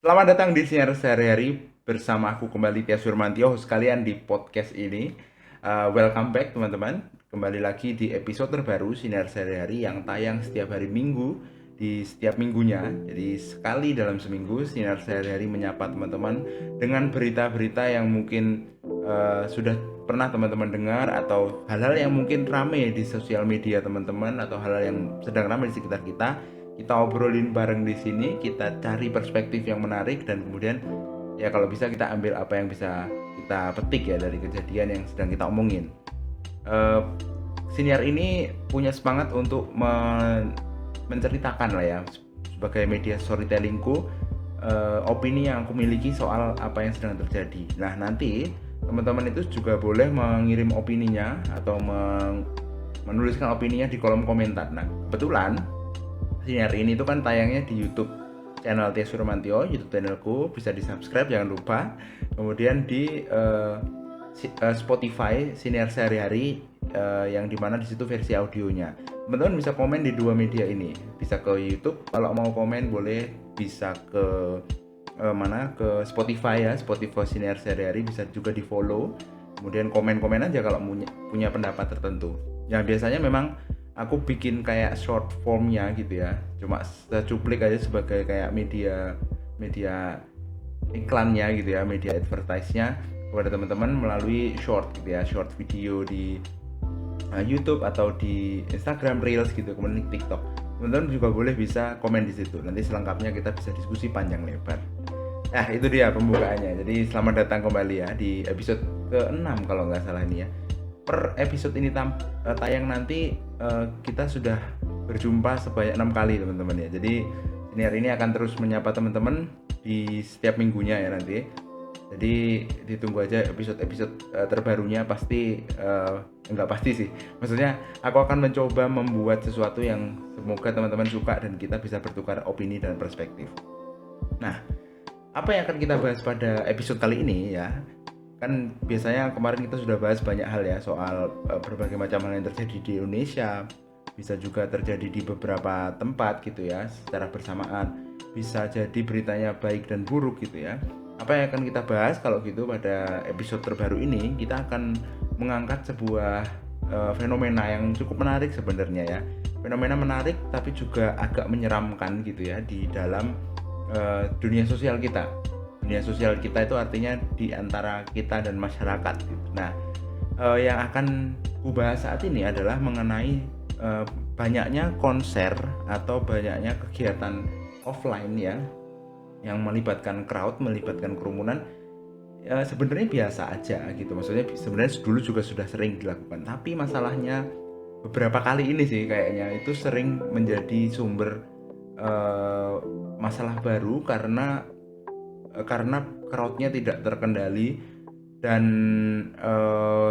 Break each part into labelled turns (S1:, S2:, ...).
S1: Selamat datang di Sinar Sehari-Hari bersama aku kembali Tias Surmantio, host kalian di podcast ini. Welcome back teman-teman. Kembali lagi di episode terbaru Sinar Sehari-Hari yang tayang setiap hari Minggu di setiap minggunya. Jadi sekali dalam seminggu Sinar Sehari-Hari menyapa teman-teman dengan berita-berita yang mungkin sudah pernah teman-teman dengar atau hal-hal yang mungkin rame di sosial media teman-teman atau hal-hal yang sedang ramai di sekitar kita obrolin bareng di sini, kita cari perspektif yang menarik dan kemudian ya kalau bisa kita ambil apa yang bisa kita petik ya dari kejadian yang sedang kita omongin. Uh, Siniar ini punya semangat untuk menceritakan lah ya sebagai media storytellingku opini yang aku miliki soal apa yang sedang terjadi. Nah nanti teman-teman itu juga boleh mengirim opininya atau menuliskan opininya di kolom komentar. Nah kebetulan Sinar ini tuh kan tayangnya di YouTube channel Tias Surmantio, YouTube channelku, bisa di subscribe jangan lupa. Kemudian di Spotify Sinar Sehari-Hari yang dimana di situ versi audionya. Teman-teman bisa komen di dua media ini, bisa ke YouTube kalau mau komen boleh, bisa ke ke Spotify ya, Spotify Sinar Sehari-Hari, bisa juga di follow. Kemudian komen-komen aja kalau punya pendapat tertentu. Yang biasanya memang aku bikin kayak short formnya gitu ya, cuma secuplik aja sebagai kayak media iklannya gitu ya, media advertise-nya kepada teman-teman melalui short gitu ya, short video di YouTube atau di Instagram Reels gitu, kemudian di TikTok. Teman-teman juga boleh bisa komen di situ, nanti selengkapnya kita bisa diskusi panjang lebar. Nah itu dia pembukaannya. Jadi selamat datang kembali ya di episode ke-6 kalau nggak salah ini ya. Per episode ini tayang nanti kita sudah berjumpa sebanyak 6 kali teman-teman ya. Jadi Siniar ini akan terus menyapa teman-teman di setiap minggunya ya nanti. Jadi ditunggu aja episode-episode terbarunya, pasti enggak pasti sih. Maksudnya aku akan mencoba membuat sesuatu yang semoga teman-teman suka dan kita bisa bertukar opini dan perspektif. Nah, apa yang akan kita bahas pada episode kali ini ya? Kan biasanya kemarin kita sudah bahas banyak hal ya soal berbagai macam hal yang terjadi di Indonesia, bisa juga terjadi di beberapa tempat gitu ya secara bersamaan, bisa jadi beritanya baik dan buruk gitu ya. Apa yang akan kita bahas kalau gitu pada episode terbaru ini, kita akan mengangkat sebuah fenomena yang cukup menarik sebenarnya ya, fenomena menarik tapi juga agak menyeramkan gitu ya di dalam dunia sosial kita. Dunia sosial kita itu artinya di antara kita dan masyarakat gitu. Nah, yang akan kubahas saat ini adalah mengenai banyaknya konser atau banyaknya kegiatan offline ya yang melibatkan crowd, melibatkan kerumunan. Sebenarnya biasa aja gitu. Maksudnya sebenarnya dulu juga sudah sering dilakukan, tapi masalahnya beberapa kali ini sih kayaknya itu sering menjadi sumber masalah baru karena crowdnya tidak terkendali dan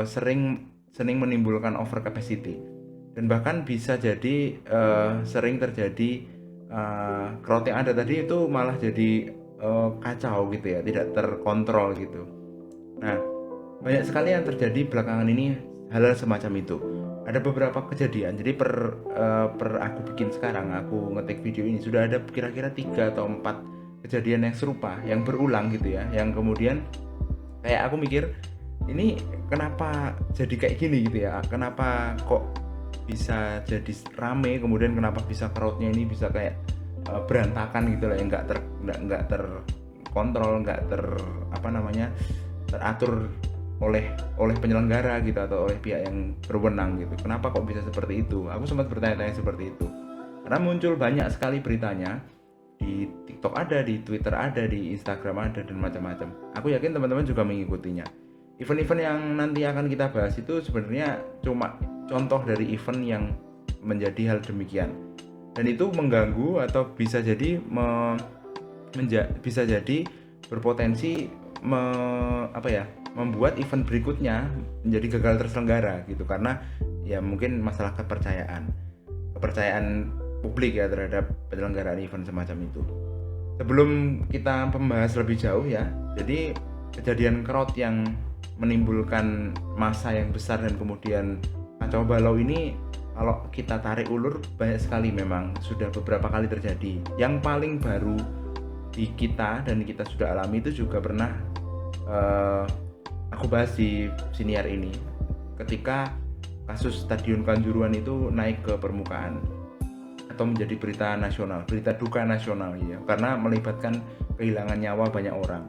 S1: sering menimbulkan over capacity, dan bahkan bisa jadi sering terjadi crowd yang ada tadi itu malah jadi kacau gitu ya, tidak terkontrol gitu. Nah, banyak sekali yang terjadi belakangan ini hal-hal semacam itu. Ada beberapa kejadian. Jadi per aku bikin sekarang, aku ngetik video ini sudah ada kira-kira 3 atau 4 kejadian yang serupa, yang berulang gitu ya, yang kemudian kayak aku mikir ini kenapa jadi kayak gini gitu ya, kenapa kok bisa jadi rame, kemudian kenapa bisa crowdnya ini bisa kayak berantakan gitu lah, yang nggak terkontrol, nggak teratur oleh penyelenggara gitu atau oleh pihak yang berwenang gitu. Kenapa kok bisa seperti itu? Aku sempat bertanya-tanya seperti itu karena muncul banyak sekali beritanya di TikTok ada, di Twitter ada, di Instagram ada, dan macam-macam. Aku yakin teman-teman juga mengikutinya. Event-event yang nanti akan kita bahas itu sebenarnya cuma contoh dari event yang menjadi hal demikian, dan itu mengganggu atau bisa jadi bisa jadi berpotensi membuat event berikutnya menjadi gagal terselenggara gitu, karena ya mungkin masalah kepercayaan publik ya terhadap penyelenggaraan event semacam itu. Sebelum kita membahas lebih jauh ya, jadi kejadian crowd yang menimbulkan massa yang besar dan kemudian kacau balau ini, kalau kita tarik ulur banyak sekali, memang sudah beberapa kali terjadi. Yang paling baru di kita dan kita sudah alami itu juga pernah aku bahas di siniar ini ketika kasus Stadion Kanjuruhan itu naik ke permukaan atau menjadi berita nasional, berita duka nasional ya, karena melibatkan kehilangan nyawa banyak orang.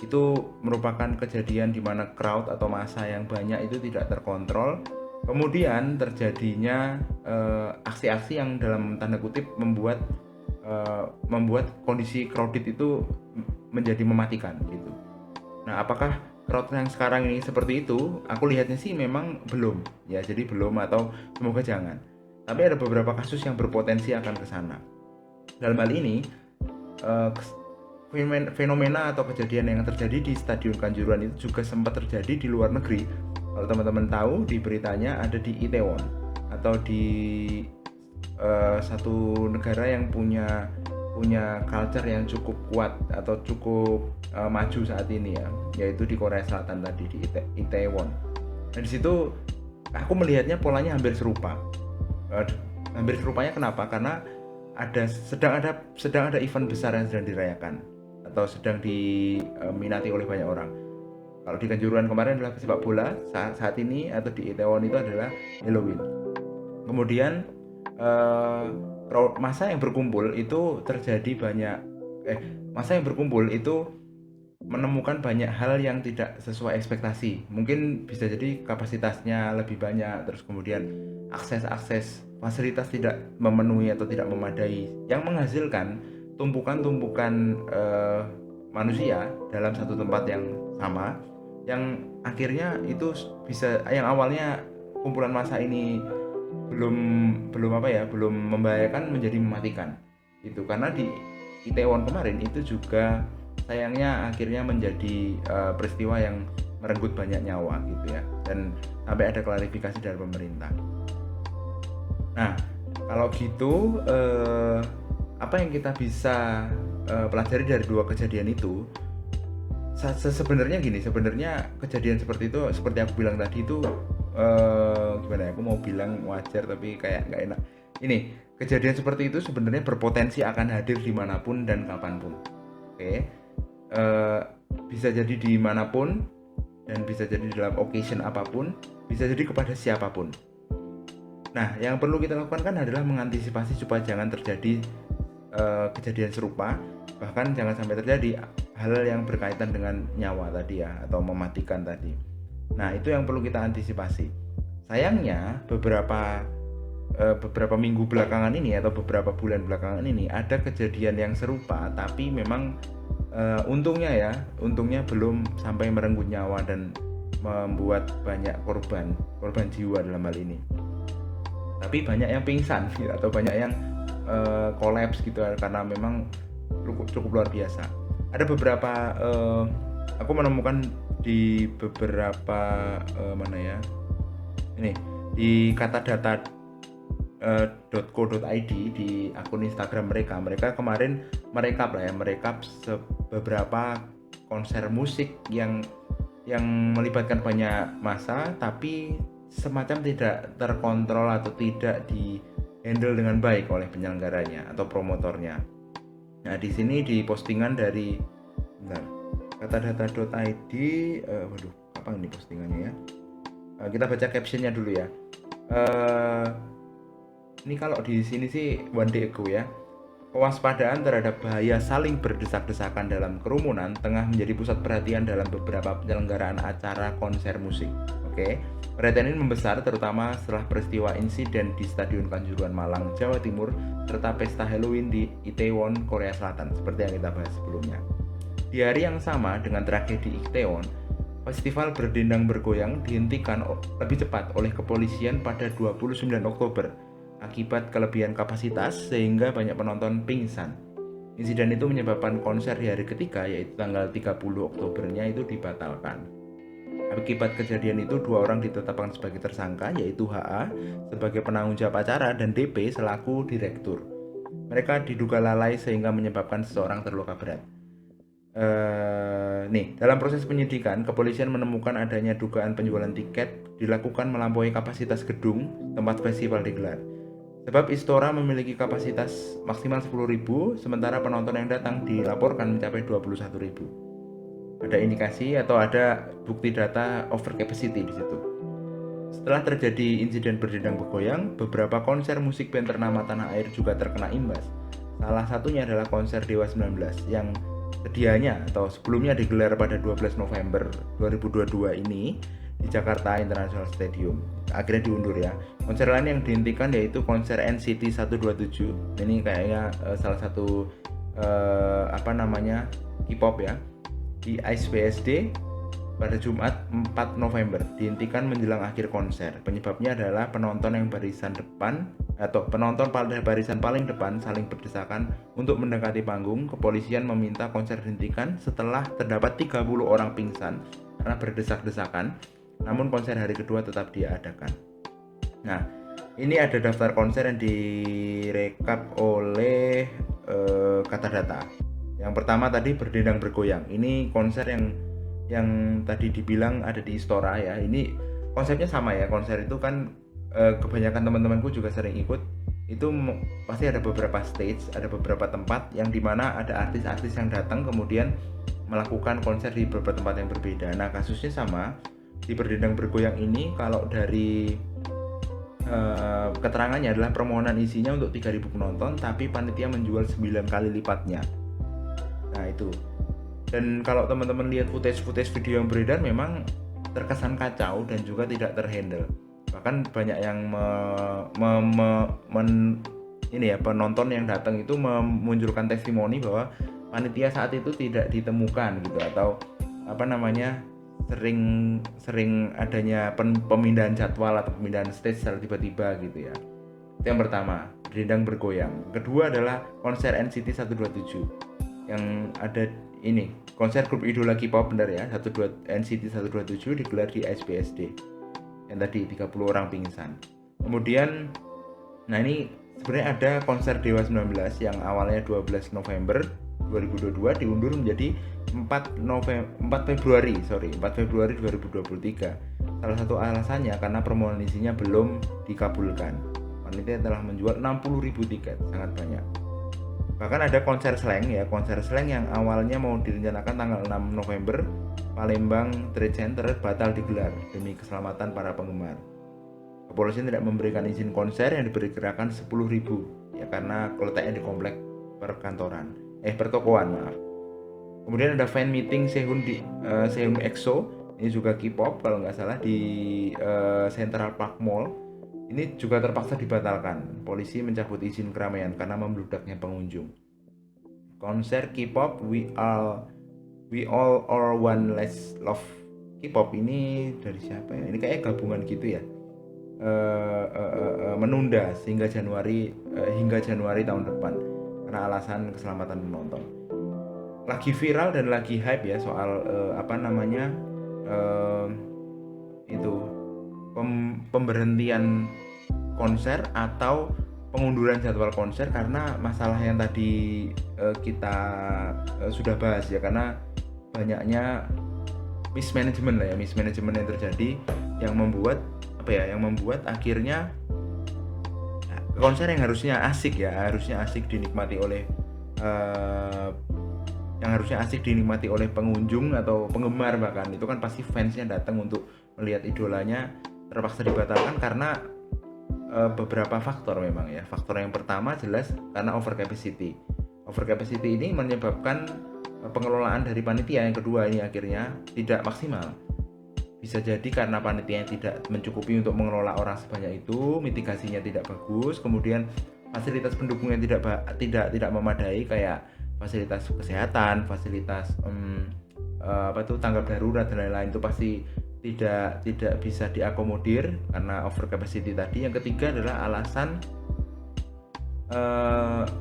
S1: Itu merupakan kejadian di mana crowd atau massa yang banyak itu tidak terkontrol. Kemudian terjadinya aksi-aksi yang dalam tanda kutip membuat kondisi crowded itu menjadi mematikan gitu. Nah, apakah crowd yang sekarang ini seperti itu? Aku lihatnya sih memang belum ya, jadi belum atau semoga jangan. Tapi ada beberapa kasus yang berpotensi akan ke sana. Dalam hal ini fenomena atau kejadian yang terjadi di Stadion Kanjuruhan itu juga sempat terjadi di luar negeri. Kalau teman-teman tahu, di beritanya ada di Itaewon atau di satu negara yang punya culture yang cukup kuat atau cukup maju saat ini ya, yaitu di Korea Selatan tadi, di Itaewon. Nah, di situ aku melihatnya polanya hampir serupa. Hampir serupanya kenapa? Karena sedang ada event besar yang sedang dirayakan atau sedang diminati oleh banyak orang. Kalau di Kanjuruhan kemarin adalah sepak bola, saat ini atau di Itaewon itu adalah Halloween. Kemudian masa yang berkumpul itu menemukan banyak hal yang tidak sesuai ekspektasi. Mungkin bisa jadi kapasitasnya lebih banyak, terus kemudian akses fasilitas tidak memenuhi atau tidak memadai, yang menghasilkan tumpukan manusia dalam satu tempat yang sama, yang akhirnya itu yang awalnya kumpulan massa ini belum membahayakan menjadi mematikan itu. Karena di Itaewon kemarin itu juga sayangnya akhirnya menjadi peristiwa yang merenggut banyak nyawa gitu ya, dan sampai ada klarifikasi dari pemerintah. Nah, kalau gitu apa yang kita bisa pelajari dari dua kejadian itu? Sebenarnya kejadian seperti itu, seperti aku bilang tadi itu gimana ya, aku mau bilang wajar tapi kayak nggak enak. Ini kejadian seperti itu sebenarnya berpotensi akan hadir dimanapun dan kapanpun. Oke. Bisa jadi dimanapun dan bisa jadi dalam occasion apapun, bisa jadi kepada siapapun. Nah, yang perlu kita lakukan kan adalah mengantisipasi supaya jangan terjadi kejadian serupa, bahkan jangan sampai terjadi hal yang berkaitan dengan nyawa tadi ya, atau mematikan tadi. Nah, itu yang perlu kita antisipasi. Sayangnya beberapa minggu belakangan ini atau beberapa bulan belakangan ini ada kejadian yang serupa, tapi memang untungnya belum sampai merenggut nyawa dan membuat banyak korban jiwa dalam hal ini. Tapi banyak yang pingsan gitu, atau banyak yang kolaps gitu karena memang cukup luar biasa. Ada beberapa aku menemukan di beberapa di katadata.co.id di akun Instagram mereka kemarin merekap beberapa konser musik yang melibatkan banyak massa tapi semacam tidak terkontrol atau tidak di handle dengan baik oleh penyelenggaranya atau promotornya. Nah, di sini di postingan dari katadata.id, kapan ini postingannya ya? Kita baca captionnya dulu ya. Ini kalau di sini sih one day ago ya. Kewaspadaan terhadap bahaya saling berdesak-desakan dalam kerumunan tengah menjadi pusat perhatian dalam beberapa penyelenggaraan acara konser musik. Oke. Perhatian ini membesar terutama setelah peristiwa insiden di Stadion Kanjuruhan Malang, Jawa Timur, serta pesta Halloween di Itaewon, Korea Selatan, seperti yang kita bahas sebelumnya. Di hari yang sama dengan tragedi Itaewon, festival berdendang bergoyang dihentikan lebih cepat oleh kepolisian pada 29 Oktober akibat kelebihan kapasitas sehingga banyak penonton pingsan. Insiden itu menyebabkan konser di hari ketiga, yaitu tanggal 30 Oktobernya itu dibatalkan. Akibat kejadian itu, 2 orang ditetapkan sebagai tersangka, yaitu HA sebagai penanggung jawab acara dan DP selaku direktur. Mereka diduga lalai sehingga menyebabkan seseorang terluka berat. Dalam proses penyidikan, kepolisian menemukan adanya dugaan penjualan tiket dilakukan melampaui kapasitas gedung tempat festival digelar. Sebab Istora memiliki kapasitas maksimal 10.000, sementara penonton yang datang dilaporkan mencapai 21.000. Ada indikasi atau ada bukti data over capacity di situ. Setelah terjadi insiden berdendang bergoyang, beberapa konser musik band ternama tanah air juga terkena imbas. Salah satunya adalah konser Dewa 19 yang sedianya atau sebelumnya digelar pada 12 November 2022 ini di Jakarta International Stadium. Akhirnya diundur ya. Konser lain yang dihentikan yaitu konser NCT 127. Ini kayaknya salah satu K-pop ya, di Ice BSD pada Jumat 4 November dihentikan menjelang akhir konser. Penyebabnya adalah penonton pada barisan paling depan saling berdesakan untuk mendekati panggung. Kepolisian meminta konser dihentikan setelah terdapat 30 orang pingsan karena berdesak-desakan. Namun konser hari kedua tetap diadakan. Nah, ini ada daftar konser yang direkap oleh Katadata. Yang pertama tadi berdendang bergoyang. Ini konser yang tadi dibilang ada di Istora ya. Ini konsepnya sama ya. Konser itu kan kebanyakan teman-temanku juga sering ikut. Itu pasti ada beberapa stage, ada beberapa tempat yang dimana ada artis-artis yang datang kemudian melakukan konser di beberapa tempat yang berbeda. Nah, kasusnya sama. Di berdendang bergoyang ini kalau dari keterangannya adalah permohonan isinya untuk 3.000 penonton, tapi panitia menjual 9 kali lipatnya. Nah itu. Dan kalau teman-teman lihat footage video yang beredar memang terkesan kacau dan juga tidak terhandle. Bahkan banyak yang penonton yang datang itu memunculkan testimoni bahwa panitia saat itu tidak ditemukan gitu, atau sering adanya pemindahan jadwal atau pemindahan stage secara tiba-tiba gitu ya. Itu yang pertama, berdendang bergoyang. Kedua adalah konser NCT 127 yang ada ini, konser grup idola K-pop benar ya, NCT 127 digelar di SBSD yang tadi 30 orang pingsan. Kemudian nah ini sebenarnya ada konser Dewa 19 yang awalnya 12 November 2022 diundur menjadi 4 Februari 2023. Salah satu alasannya karena permohonan isinya belum dikabulkan. Panitia telah menjual 60.000 tiket, sangat banyak. Bahkan ada konser Slank yang awalnya mau direncanakan tanggal 6 November, Palembang Trade Center batal digelar demi keselamatan para penggemar. Kepolisian tidak memberikan izin konser yang diperkirakan 10.000 ya karena letaknya di komplek pertokoan. Kemudian ada fan meeting Sehun EXO, ini juga K-pop kalau nggak salah, di Central Park Mall. Ini juga terpaksa dibatalkan. Polisi mencabut izin keramaian karena membludaknya pengunjung. Konser K-pop We All Are One Last Love K-pop ini dari siapa ya? Ini kayak gabungan gitu ya. Menunda hingga Januari tahun depan karena alasan keselamatan penonton. Lagi viral dan lagi hype ya soal pemberhentian konser atau pengunduran jadwal konser karena masalah yang tadi kita sudah bahas ya, karena banyaknya mismanagement yang terjadi yang membuat akhirnya konser yang harusnya asik dinikmati oleh pengunjung atau penggemar, bahkan itu kan pasti fansnya datang untuk melihat idolanya, terpaksa dibatalkan karena beberapa faktor memang ya. Faktor yang pertama jelas karena over capacity ini menyebabkan pengelolaan dari panitia. Yang kedua ini akhirnya tidak maksimal. Bisa jadi karena panitia yang tidak mencukupi untuk mengelola orang sebanyak itu, mitigasinya tidak bagus, kemudian fasilitas pendukungnya tidak memadai, kayak fasilitas kesehatan, fasilitas tanggap darurat dan lain-lain, itu pasti tidak bisa diakomodir karena over capacity tadi. Yang ketiga adalah alasan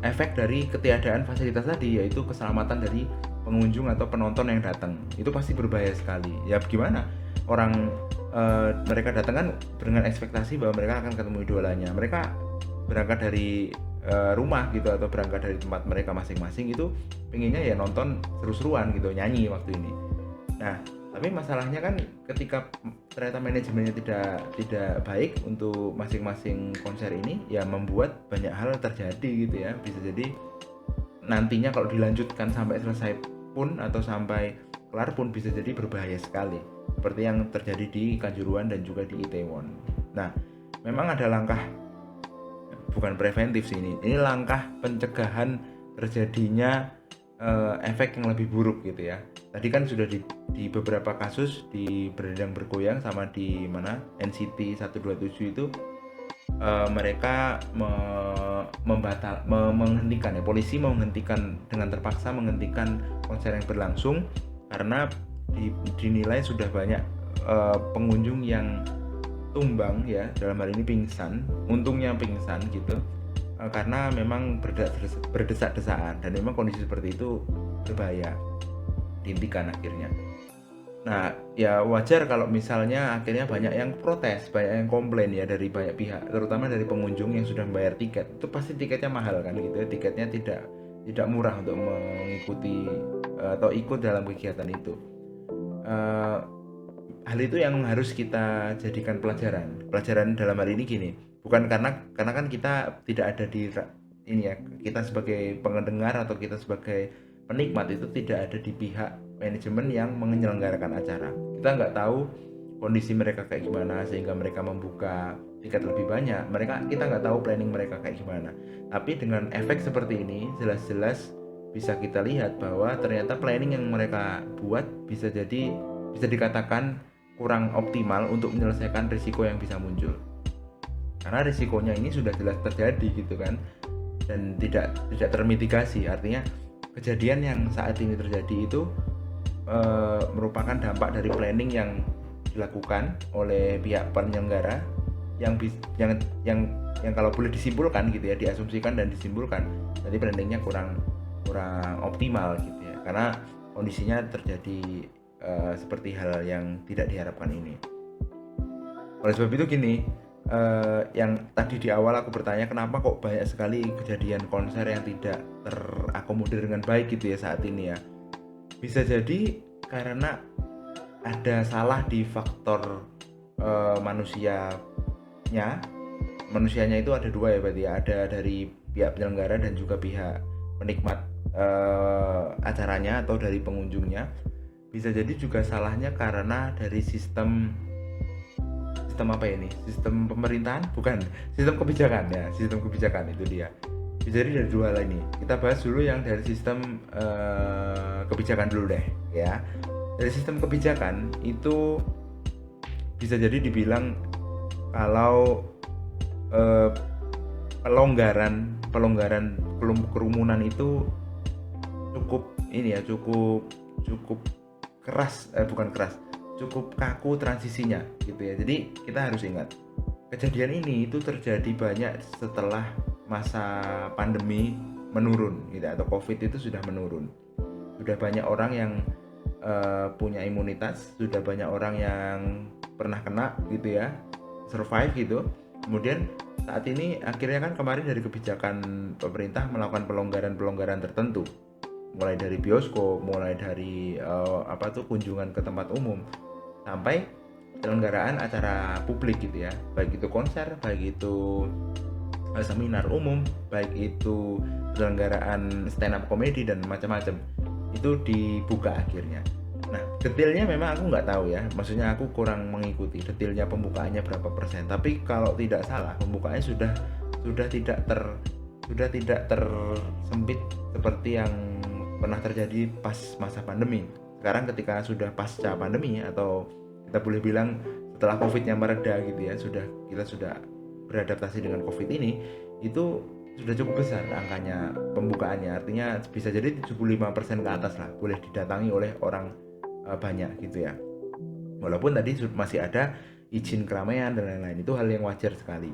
S1: efek dari ketiadaan fasilitas tadi, yaitu keselamatan dari pengunjung atau penonton yang datang. Itu pasti berbahaya sekali. Ya gimana? Orang mereka datang kan dengan ekspektasi bahwa mereka akan ketemu idolanya. Mereka berangkat dari rumah gitu atau berangkat dari tempat mereka masing-masing, itu pengennya ya nonton seru-seruan gitu, nyanyi waktu ini. Nah, Tapi masalahnya kan ketika ternyata manajemennya tidak baik untuk masing-masing konser ini, ya membuat banyak hal terjadi gitu ya. Bisa jadi nantinya kalau dilanjutkan sampai selesai pun atau sampai kelar pun bisa jadi berbahaya sekali, seperti yang terjadi di Kanjuruhan dan juga di Itaewon. Nah, memang ada langkah, bukan preventif sih ini langkah pencegahan terjadinya efek yang lebih buruk gitu ya. Tadi kan sudah di beberapa kasus di Berendang Bergoyang sama di mana NCT 127 itu mereka menghentikan ya, polisi menghentikan dengan terpaksa menghentikan konser yang berlangsung karena dinilai sudah banyak pengunjung yang tumbang ya, dalam hal ini pingsan, untungnya pingsan gitu, karena memang berdesak-desakan dan memang kondisi seperti itu berbahaya, dihentikan akhirnya. Nah, ya wajar kalau misalnya akhirnya banyak yang protes, banyak yang komplain ya dari banyak pihak, terutama dari pengunjung yang sudah membayar tiket. Itu pasti tiketnya mahal kan gitu ya, tiketnya tidak murah untuk mengikuti atau ikut dalam kegiatan itu. Hal itu yang harus kita jadikan pelajaran dalam hal ini gini, bukan karena kan kita tidak ada di ini ya, kita sebagai pendengar atau kita sebagai penikmat itu tidak ada di pihak manajemen yang menyelenggarakan acara. Kita nggak tahu kondisi mereka kayak gimana sehingga mereka membuka tiket lebih banyak, kita nggak tahu planning mereka kayak gimana. Tapi dengan efek seperti ini jelas-jelas bisa kita lihat bahwa ternyata planning yang mereka buat bisa dikatakan kurang optimal untuk menyelesaikan risiko yang bisa muncul, karena risikonya ini sudah jelas terjadi gitu kan, dan tidak termitigasi. Artinya kejadian yang saat ini terjadi itu merupakan dampak dari planning yang dilakukan oleh pihak penyelenggara yang kalau boleh disimpulkan gitu ya, diasumsikan dan disimpulkan jadi planningnya kurang optimal gitu ya, karena kondisinya terjadi seperti hal yang tidak diharapkan ini. Oleh sebab itu gini, yang tadi di awal aku bertanya kenapa kok banyak sekali kejadian konser yang tidak terakomodir dengan baik gitu ya saat ini ya. Bisa jadi karena ada salah di faktor manusianya itu ada dua ya berarti ya, ada dari pihak penyelenggara dan juga pihak penikmat acaranya atau dari pengunjungnya. Bisa jadi juga salahnya karena dari sistem apa ini, sistem pemerintahan, bukan sistem kebijakan ya, sistem kebijakan itu dia. Bisa jadi dari dua hal ini. Kita bahas dulu yang dari sistem kebijakan dulu deh ya. Dari sistem kebijakan itu bisa jadi dibilang kalau pelonggaran kerumunan itu cukup ini ya, cukup keras, cukup kaku transisinya gitu ya. Jadi kita harus ingat kejadian ini itu terjadi banyak setelah masa pandemi menurun gitu, atau COVID itu sudah menurun. Sudah banyak orang yang punya imunitas, sudah banyak orang yang pernah kena gitu ya, survive gitu. Kemudian saat ini akhirnya kan kemarin dari kebijakan pemerintah melakukan pelonggaran tertentu, mulai dari bioskop, mulai dari kunjungan ke tempat umum, sampai penyelenggaraan acara publik gitu ya, baik itu konser, baik itu seminar umum, baik itu penyelenggaraan stand up comedy dan macam-macam, itu dibuka akhirnya. Nah, detailnya memang aku nggak tahu ya, maksudnya aku kurang mengikuti detailnya pembukaannya berapa persen, tapi kalau tidak salah pembukaannya sudah tidak tersempit seperti yang pernah terjadi pas masa pandemi. Sekarang ketika sudah pasca pandemi atau kita boleh bilang setelah COVID-nya mereda gitu ya, kita sudah beradaptasi dengan COVID ini, itu sudah cukup besar angkanya pembukaannya. Artinya bisa jadi 75% ke atas lah boleh didatangi oleh orang banyak gitu ya. Walaupun tadi masih ada izin keramaian dan lain-lain, itu hal yang wajar sekali.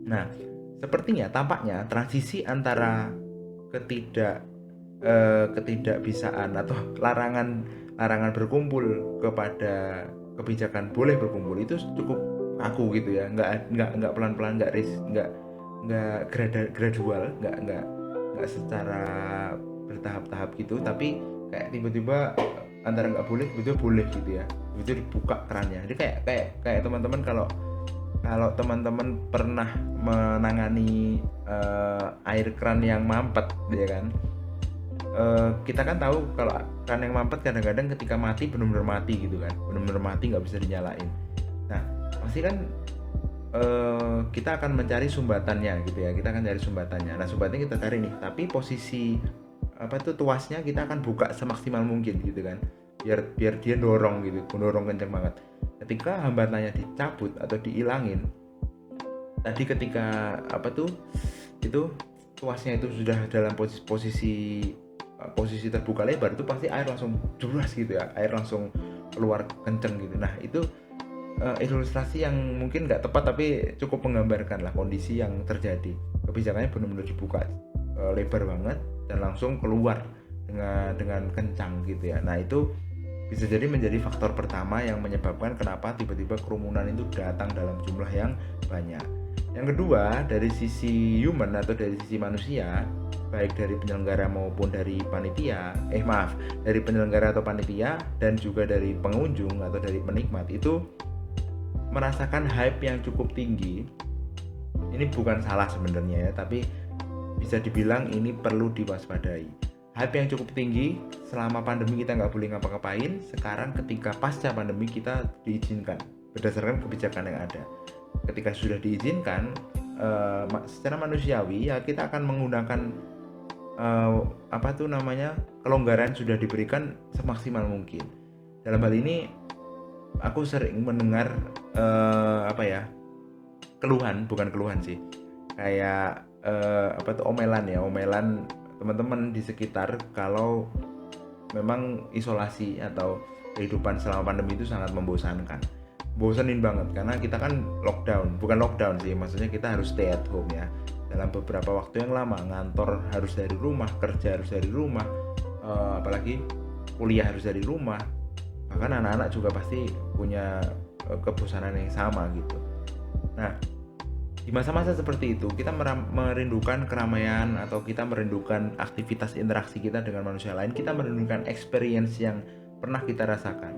S1: Nah, sepertinya tampaknya transisi antara ketidakbisaan atau larangan berkumpul kepada kebijakan boleh berkumpul itu cukup kaku gitu ya, nggak pelan-pelan, nggak gradual, nggak secara bertahap-tahap gitu, tapi kayak tiba-tiba antara nggak boleh begitu boleh gitu ya, begitu dibuka kerannya. Jadi kayak teman-teman kalau teman-teman pernah menangani air keran yang mampet ya kan, kita kan tahu kalau keran yang mampet kadang-kadang ketika mati benar-benar mati gitu kan, benar-benar mati nggak bisa dinyalain. Nah pasti kan kita akan mencari sumbatannya gitu ya, kita akan cari sumbatannya. Nah sumbatannya kita cari nih, tapi posisi tuasnya kita akan buka semaksimal mungkin gitu kan, biar dia dorong gitu, dorong kenceng banget. Ketika hambatannya dicabut atau diilangin tadi, ketika itu tuasnya itu sudah dalam posisi terbuka lebar, itu pasti air langsung deras gitu ya, air langsung keluar kenceng gitu. Nah itu ilustrasi yang mungkin nggak tepat tapi cukup menggambarkan lah kondisi yang terjadi. Kebijakannya benar-benar dibuka lebar banget dan langsung keluar dengan kencang gitu ya. Nah itu bisa jadi menjadi faktor pertama yang menyebabkan kenapa tiba-tiba kerumunan itu datang dalam jumlah yang banyak. Yang kedua, dari sisi human atau dari sisi manusia, baik dari penyelenggara maupun dari panitia, dari penyelenggara atau panitia dan juga dari pengunjung atau dari penikmat itu merasakan hype yang cukup tinggi. Ini bukan salah sebenarnya ya, tapi bisa dibilang ini perlu diwaspadai. Hype yang cukup tinggi selama pandemi kita nggak boleh ngapa-ngapain. Sekarang ketika pasca pandemi kita diizinkan berdasarkan kebijakan yang ada. Ketika sudah diizinkan secara manusiawi ya kita akan menggunakan kelonggaran sudah diberikan semaksimal mungkin. Dalam hal ini aku sering mendengar bukan keluhan sih, kayak omelan teman-teman di sekitar kalau memang isolasi atau kehidupan selama pandemi itu sangat membosankan. Bosanin banget karena kita kan bukan lockdown sih, maksudnya kita harus stay at home ya dalam beberapa waktu yang lama. Ngantor harus dari rumah, kerja harus dari rumah, apalagi kuliah harus dari rumah. Bahkan anak-anak juga pasti punya kebosanan yang sama gitu. Nah di masa-masa seperti itu kita merindukan keramaian atau kita merindukan aktivitas interaksi kita dengan manusia lain, kita merindukan experience yang pernah kita rasakan.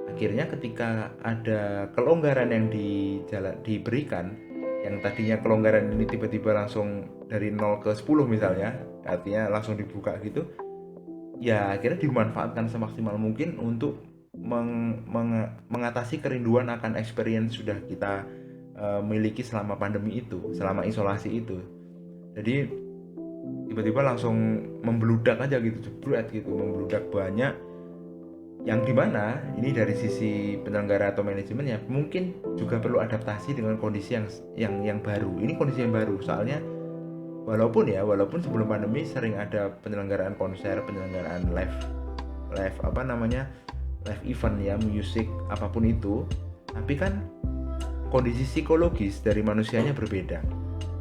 S1: Akhirnya ketika ada kelonggaran yang diberikan, yang tadinya kelonggaran ini tiba-tiba langsung dari 0 ke 10 misalnya, artinya langsung dibuka gitu, ya akhirnya dimanfaatkan semaksimal mungkin untuk mengatasi kerinduan akan experience sudah kita miliki selama pandemi itu, selama isolasi itu. Jadi tiba-tiba langsung membludak aja gitu, jebret gitu, membludak banyak, yang dimana ini dari sisi penyelenggara atau manajemen ya mungkin juga perlu adaptasi dengan kondisi yang baru. Ini kondisi yang baru soalnya walaupun sebelum pandemi sering ada penyelenggaraan konser, penyelenggaraan live event ya, musik apapun itu, tapi kan kondisi psikologis dari manusianya berbeda.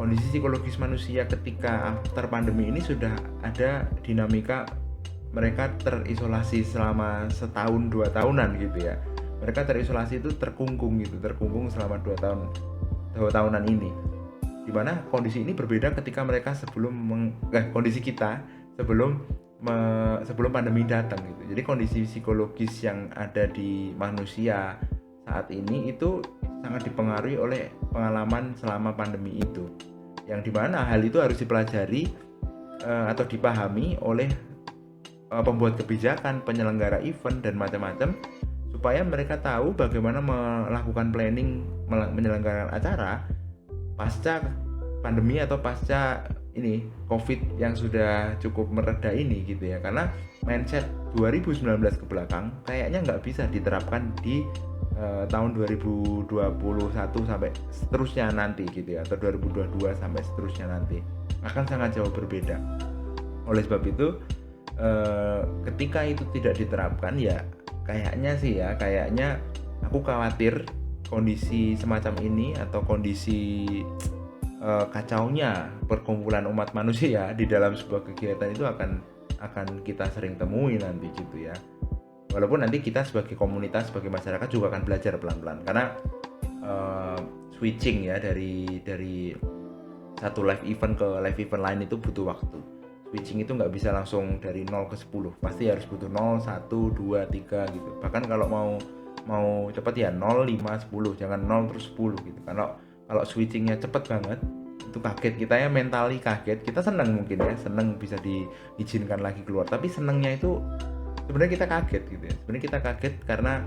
S1: Kondisi psikologis manusia ketika after pandemi ini sudah ada dinamika, mereka terisolasi selama setahun 2 tahunan gitu ya. Mereka terisolasi itu terkungkung selama 2 tahunan ini. Dimana kondisi ini berbeda ketika mereka kondisi kita sebelum pandemi datang gitu. Jadi kondisi psikologis yang ada di manusia saat ini itu sangat dipengaruhi oleh pengalaman selama pandemi itu, yang dimana hal itu harus dipelajari atau dipahami oleh pembuat kebijakan, penyelenggara event dan macam-macam, supaya mereka tahu bagaimana melakukan planning menyelenggarakan acara pasca pandemi atau pasca ini COVID yang sudah cukup mereda ini gitu ya. Karena mindset 2019 ke belakang kayaknya nggak bisa diterapkan di tahun 2021 sampai seterusnya nanti gitu ya, atau 2022 sampai seterusnya nanti akan sangat jauh berbeda. Oleh sebab itu ketika itu tidak diterapkan ya kayaknya aku khawatir kondisi semacam ini atau kondisi kacaunya perkumpulan umat manusia di dalam sebuah kegiatan itu akan kita sering temui nanti gitu ya. Walaupun nanti kita sebagai komunitas, sebagai masyarakat juga akan belajar pelan-pelan, karena switching ya dari satu live event ke live event lain itu butuh waktu. switching itu nggak bisa langsung dari 0 ke 10, pasti harus butuh 0, 1, 2, 3 gitu. Bahkan kalau mau cepat ya 0, 5, 10, jangan 0 terus 10 gitu. Kalau switchingnya cepet banget itu kaget, kita ya mentally kaget, kita seneng mungkin ya, seneng bisa diizinkan lagi keluar, tapi senengnya itu sebenarnya kita kaget gitu ya. Sebenarnya kita kaget karena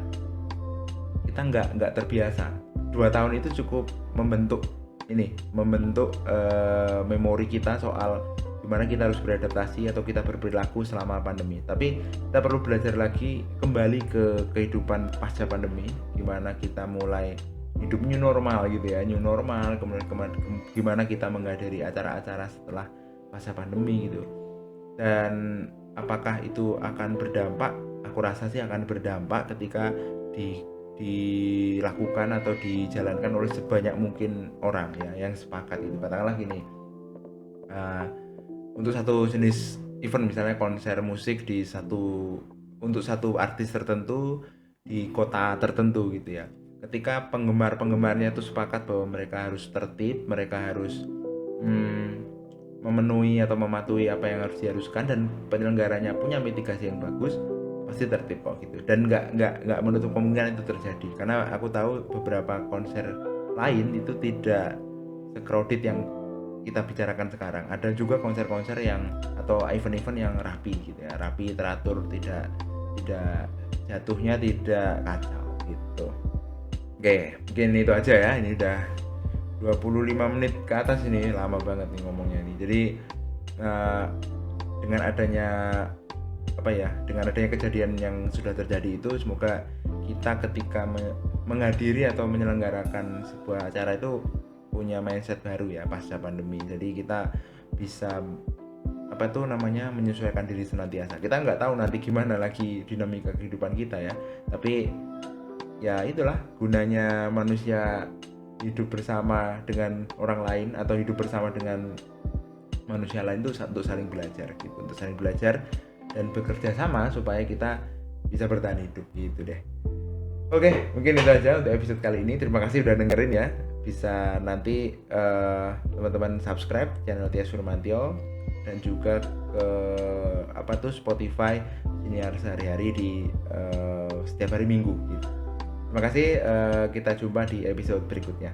S1: kita nggak terbiasa. 2 tahun itu cukup membentuk memori kita soal gimana kita harus beradaptasi atau kita berperilaku selama pandemi. Tapi kita perlu belajar lagi kembali ke kehidupan pasca pandemi, gimana kita mulai hidup new normal gitu ya, new normal, kemudian gimana kita menghadiri acara-acara setelah pasca pandemi gitu. Dan apakah itu akan berdampak? Aku rasa sih akan berdampak ketika dilakukan atau dijalankan oleh sebanyak mungkin orang ya yang sepakat itu. Katakanlah gini, untuk satu jenis event misalnya konser musik untuk satu artis tertentu di kota tertentu gitu ya, ketika penggemarnya itu sepakat bahwa mereka harus tertib, mereka harus memenuhi atau mematuhi apa yang harus diharuskan, dan penyelenggaranya punya mitigasi yang bagus, pasti tertib kok gitu. Dan nggak menutup kemungkinan itu terjadi, karena aku tahu beberapa konser lain itu tidak se-crowded yang kita bicarakan sekarang. Ada juga konser-konser yang atau event-event yang rapi gitu ya, rapi, teratur, tidak jatuhnya tidak kacau gitu. Oke, mungkin itu aja ya. Ini udah 25 menit ke atas, ini lama banget nih ngomongnya ini. Jadi dengan adanya kejadian yang sudah terjadi itu, semoga kita ketika menghadiri atau menyelenggarakan sebuah acara itu punya mindset baru ya pasca pandemi. Jadi kita bisa menyesuaikan diri senantiasa. Kita nggak tahu nanti gimana lagi dinamika kehidupan kita ya, tapi ya itulah gunanya manusia hidup bersama dengan orang lain atau hidup bersama dengan manusia lain itu untuk saling belajar gitu, untuk saling belajar dan bekerja sama supaya kita bisa bertahan hidup gitu deh. Oke, mungkin itu aja untuk episode kali ini. Terima kasih udah dengerin ya. Bisa nanti teman-teman subscribe channel Tias Firmantio dan juga ke Spotify Siniar Sehari-hari di setiap hari Minggu gitu. Terima kasih, kita jumpa di episode berikutnya.